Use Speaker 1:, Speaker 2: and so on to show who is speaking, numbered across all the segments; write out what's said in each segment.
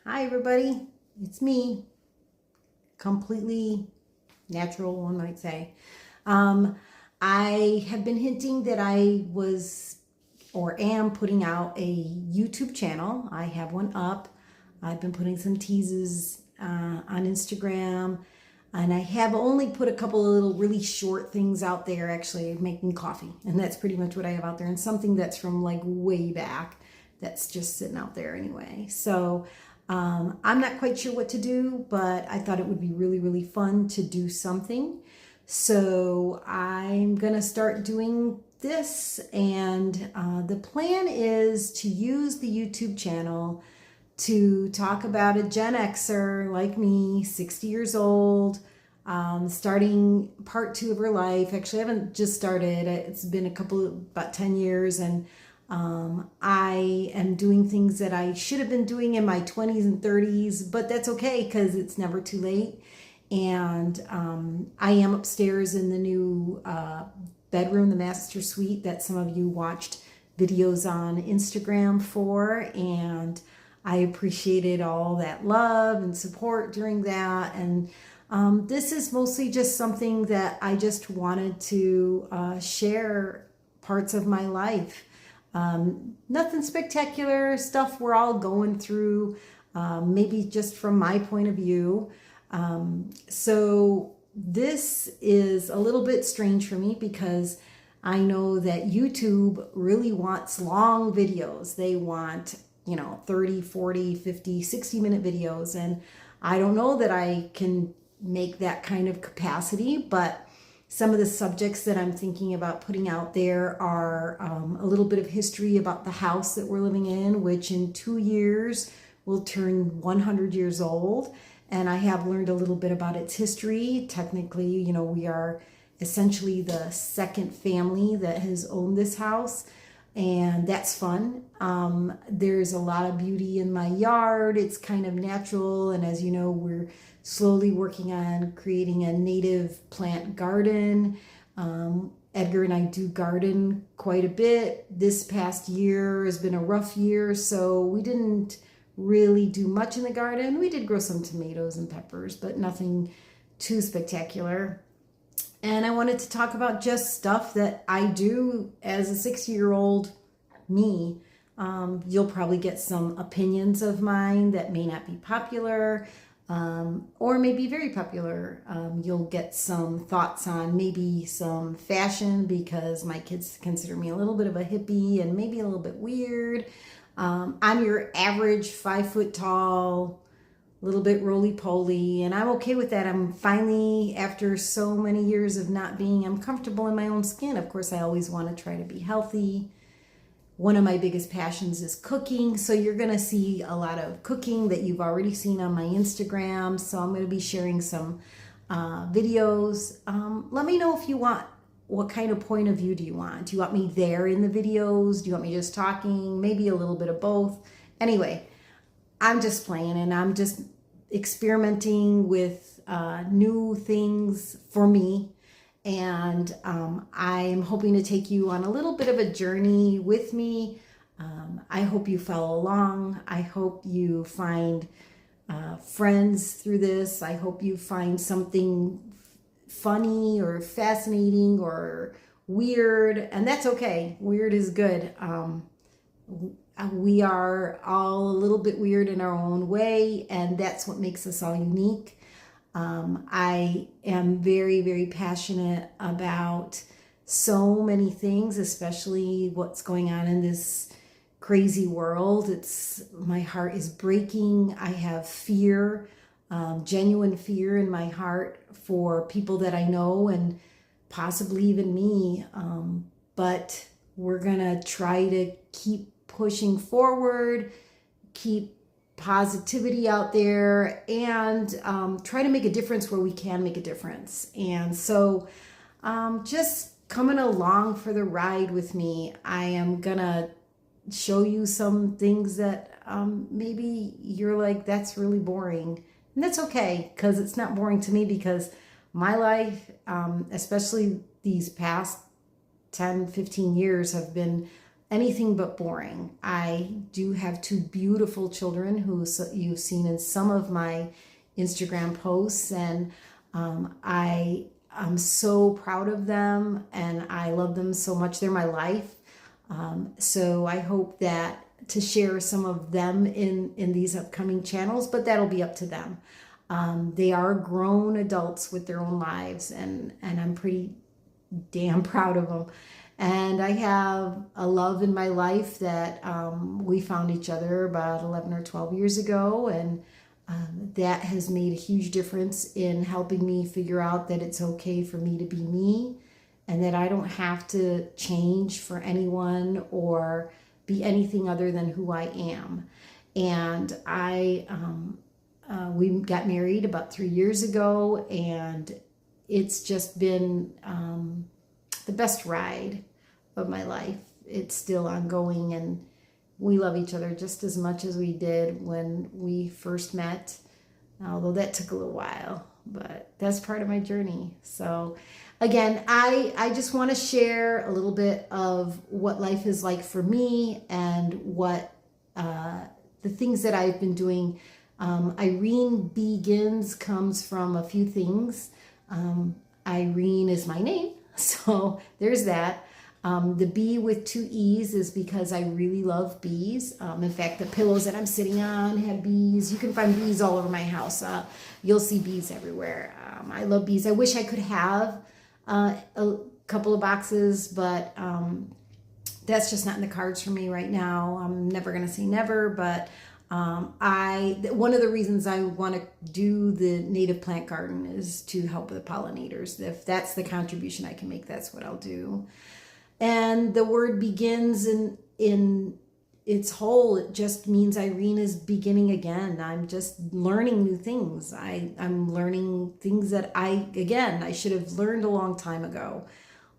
Speaker 1: Hi everybody, it's me, completely natural, one might say. Um, I have been hinting that I was or am putting out a YouTube channel. I have one up. I've been putting some teases on Instagram, and I have only put a couple of little really short things out there, actually making coffee, and that's pretty much what I have out there, and something that's from like way back that's just sitting out there anyway. So I'm not quite sure what to do, but I thought it would be really, really fun to do something. So I'm going to start doing this, and the plan is to use the YouTube channel to talk about a Gen Xer like me, 60 years old, starting part two of her life. Actually, I haven't just started. It's been about 10 years, and I am doing things that I should have been doing in my 20s and 30s, but that's okay because it's never too late. And I am upstairs in the new bedroom, the master suite that some of you watched videos on Instagram for, and I appreciated all that love and support during that. And this is mostly just something that I just wanted to share parts of my life. Nothing spectacular, stuff we're all going through, maybe just from my point of view. So this is a little bit strange for me because I know that YouTube really wants long videos. They want, 30, 40, 50, 60-minute videos. And I don't know that I can make that kind of capacity, but some of the subjects that I'm thinking about putting out there are a little bit of history about the house that we're living in, which in 2 years will turn 100 years old. And I have learned a little bit about its history. Technically, we are essentially the second family that has owned this house, and that's fun. There's a lot of beauty in my yard. It's kind of natural, and as you know, we're slowly working on creating a native plant garden. Edgar and I do garden quite a bit. This past year has been a rough year, so we didn't really do much in the garden. We did grow some tomatoes and peppers, but nothing too spectacular. And I wanted to talk about just stuff that I do as a 60-year-old me. You'll probably get some opinions of mine that may not be popular, or may be very popular. You'll get some thoughts on maybe some fashion because my kids consider me a little bit of a hippie and maybe a little bit weird. I'm your average 5 foot tall, a little bit roly-poly, and I'm okay with that. I'm finally, after so many years of not being, I'm comfortable in my own skin. Of course, I always want to try to be healthy. One of my biggest passions is cooking, so you're going to see a lot of cooking that you've already seen on my Instagram. So I'm going to be sharing some videos. Let me know if you want. What kind of point of view do you want? Do you want me there in the videos? Do you want me just talking? Maybe a little bit of both. Anyway, I'm just playing and I'm just experimenting with new things for me. And I'm hoping to take you on a little bit of a journey with me. I hope you follow along. I hope you find friends through this. I hope you find something funny or fascinating or weird, and that's okay. Weird is good. We are all a little bit weird in our own way, and that's what makes us all unique. I am very, very passionate about so many things, especially what's going on in this crazy world. My heart is breaking. I have fear, genuine fear in my heart for people that I know and possibly even me. But we're going to try to keep pushing forward, keep positivity out there, and try to make a difference where we can make a difference. And so just coming along for the ride with me. I am going to show you some things that maybe you're like, that's really boring. And that's okay, because it's not boring to me, because my life, especially these past 10, 15 years, have been anything but boring. I do have two beautiful children who you've seen in some of my Instagram posts, and I'm so proud of them, and I love them so much. They're my life. So I hope that to share some of them in these upcoming channels, but that'll be up to them. They are grown adults with their own lives, and I'm pretty damn proud of them. And I have a love in my life that we found each other about 11 or 12 years ago, and that has made a huge difference in helping me figure out that it's okay for me to be me, and that I don't have to change for anyone or be anything other than who I am. And we got married about 3 years ago, and it's just been the best ride of my life. It's still ongoing, and we love each other just as much as we did when we first met, although that took a little while, but that's part of my journey. So again, I just want to share a little bit of what life is like for me, and what the things that I've been doing. Irene Beegins comes from a few things. Irene is my name, so there's that. The B with 2 E's is because I really love bees. In fact, the pillows that I'm sitting on have bees. You can find bees all over my house. You'll see bees everywhere. I love bees. I wish I could have a couple of boxes, but that's just not in the cards for me right now. I'm never going to say never, but one of the reasons I want to do the native plant garden is to help with the pollinators. If that's the contribution I can make, that's what I'll do. And the word begins in its whole, it just means Irene is beginning again. I'm just learning new things. I'm learning things that I should have learned a long time ago.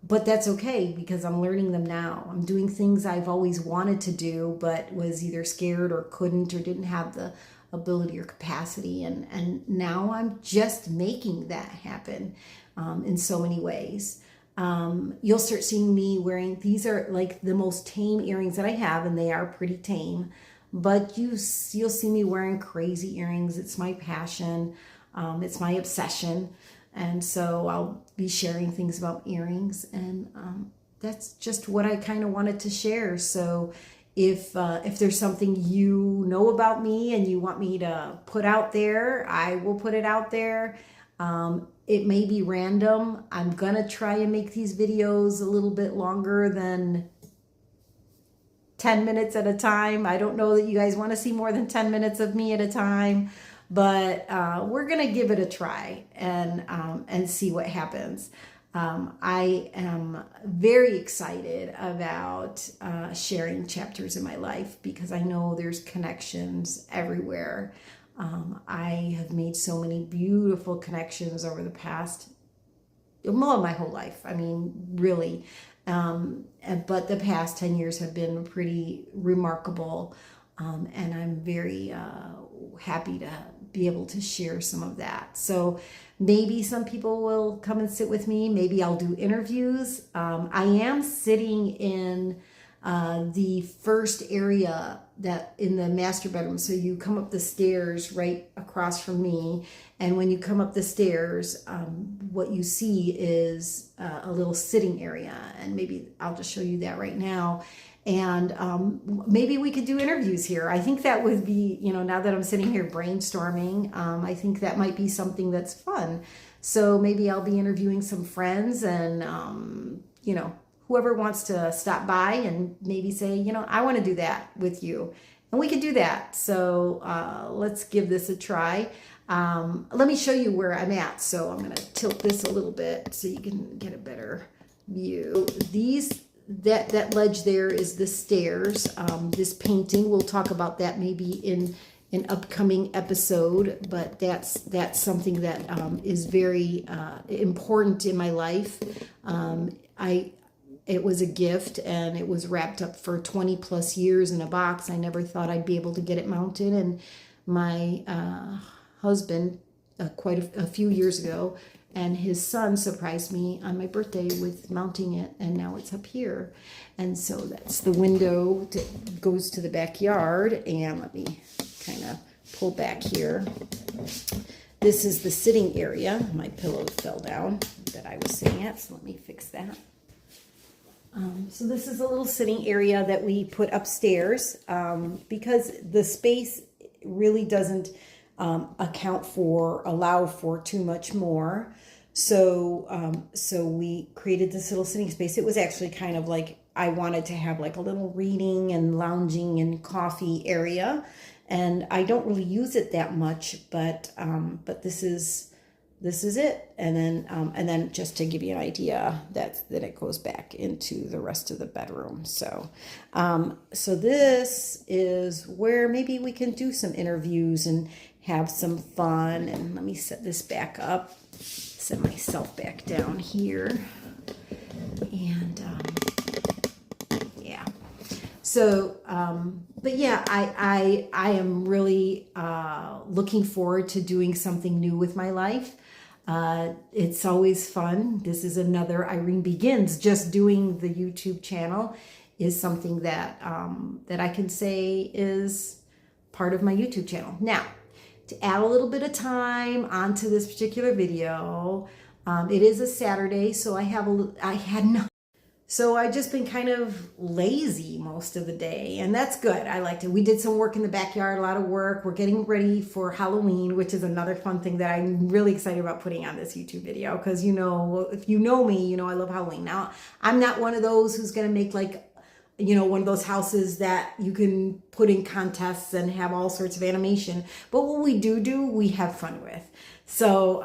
Speaker 1: But that's okay, because I'm learning them now. I'm doing things I've always wanted to do, but was either scared or couldn't or didn't have the ability or capacity. And now I'm just making that happen in so many ways. You'll start seeing me wearing, these are like the most tame earrings that I have, and they are pretty tame, but you'll see me wearing crazy earrings. It's my passion. It's my obsession. And so I'll be sharing things about earrings, and that's just what I kind of wanted to share. So if there's something you know about me and you want me to put out there, I will put it out there. It may be random. I'm going to try and make these videos a little bit longer than 10 minutes at a time. I don't know that you guys want to see more than 10 minutes of me at a time, but we're going to give it a try and see what happens. I am very excited about sharing chapters in my life, because I know there's connections everywhere. I have made so many beautiful connections over the past, well, my whole life. I mean, really. But the past 10 years have been pretty remarkable. And I'm very happy to be able to share some of that. So maybe some people will come and sit with me. Maybe I'll do interviews. I am sitting in the first area that in the master bedroom. So you come up the stairs right across from me, and when you come up the stairs, what you see is a little sitting area, and maybe I'll just show you that right now. And maybe we could do interviews here. I think that would be, now that I'm sitting here brainstorming, I think that might be something that's fun. So maybe I'll be interviewing some friends, and whoever wants to stop by and maybe say, I want to do that with you. And we could do that. So let's give this a try. Let me show you where I'm at. So I'm going to tilt this a little bit so you can get a better view. That ledge there is the stairs. This painting, we'll talk about that maybe in an upcoming episode, but that's something that is very important in my life. It was a gift, and it was wrapped up for 20 plus years in a box. I never thought I'd be able to get it mounted, and my husband quite a few years ago And his son surprised me on my birthday with mounting it, and now it's up here. And so that's the window that goes to the backyard. And let me kind of pull back here. This is the sitting area. My pillow fell down that I was sitting at, so let me fix that. So this is a little sitting area that we put upstairs because the space really doesn't allow for too much more. So we created this little sitting space. It was actually kind of like I wanted to have like a little reading and lounging and coffee area, and I don't really use it that much, but this is it. And then just to give you an idea, that it goes back into the rest of the bedroom. So this is where maybe we can do some interviews and have some fun. And let me set this back up, set myself back down here. And yeah. So, but yeah, I am really looking forward to doing something new with my life. It's always fun. This is another Irene Begins. Just doing the YouTube channel is something that I can say is part of my YouTube channel. Now, to add a little bit of time onto this particular video, it is a Saturday, so So I've just been kind of lazy most of the day, and that's good. I liked it. We did some work in the backyard, a lot of work. We're getting ready for Halloween, which is another fun thing that I'm really excited about putting on this YouTube video, because if you know me, I love Halloween. Now, I'm not one of those who's going to make one of those houses that you can put in contests and have all sorts of animation. But what we do, we have fun with. So,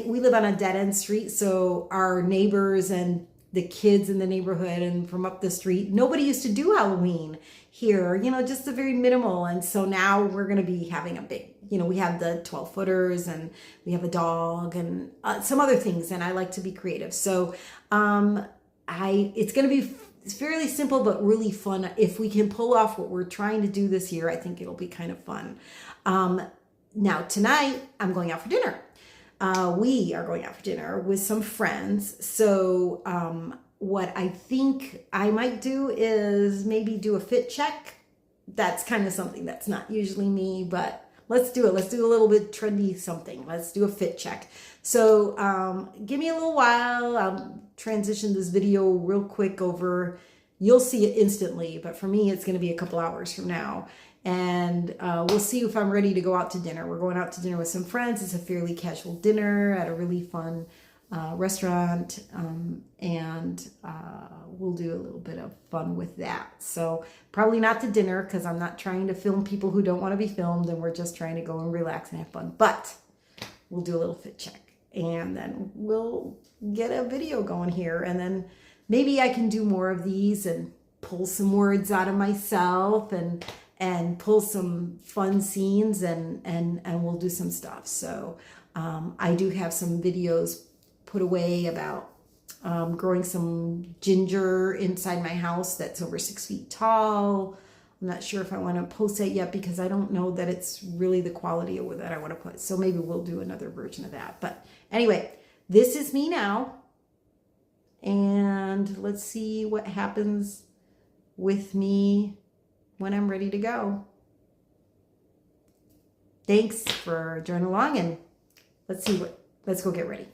Speaker 1: we live on a dead-end street, so our neighbors and the kids in the neighborhood and from up the street, nobody used to do Halloween here, just a very minimal. And so now we're going to be having a big, we have the 12-footers and we have a dog and some other things. And I like to be creative. So it's going to be fairly simple, but really fun. If we can pull off what we're trying to do this year, I think it'll be kind of fun. Now tonight I'm going out for dinner. We are going out for dinner with some friends. So what I think I might do is maybe do a fit check. That's kind of something that's not usually me, but let's do it. Let's do a little bit trendy something. Let's do a fit check. So give me a little while. I'll transition this video real quick over. You'll see it instantly, but for me, it's going to be a couple hours from now. And we'll see if I'm ready to go out to dinner. We're going out to dinner with some friends. It's a fairly casual dinner at a really fun restaurant. And we'll do a little bit of fun with that. So probably not to dinner, because I'm not trying to film people who don't want to be filmed. And we're just trying to go and relax and have fun. But we'll do a little fit check. And then we'll get a video going here. And then maybe I can do more of these and pull some words out of myself and pull some fun scenes and we'll do some stuff. So I do have some videos put away about growing some ginger inside my house that's over 6 feet tall. I'm not sure if I want to post that yet, because I don't know that it's really the quality of that I want to put. So maybe we'll do another version of that. But anyway, this is me now. And let's see what happens with me when I'm ready to go. Thanks for joining along, and let's go get ready.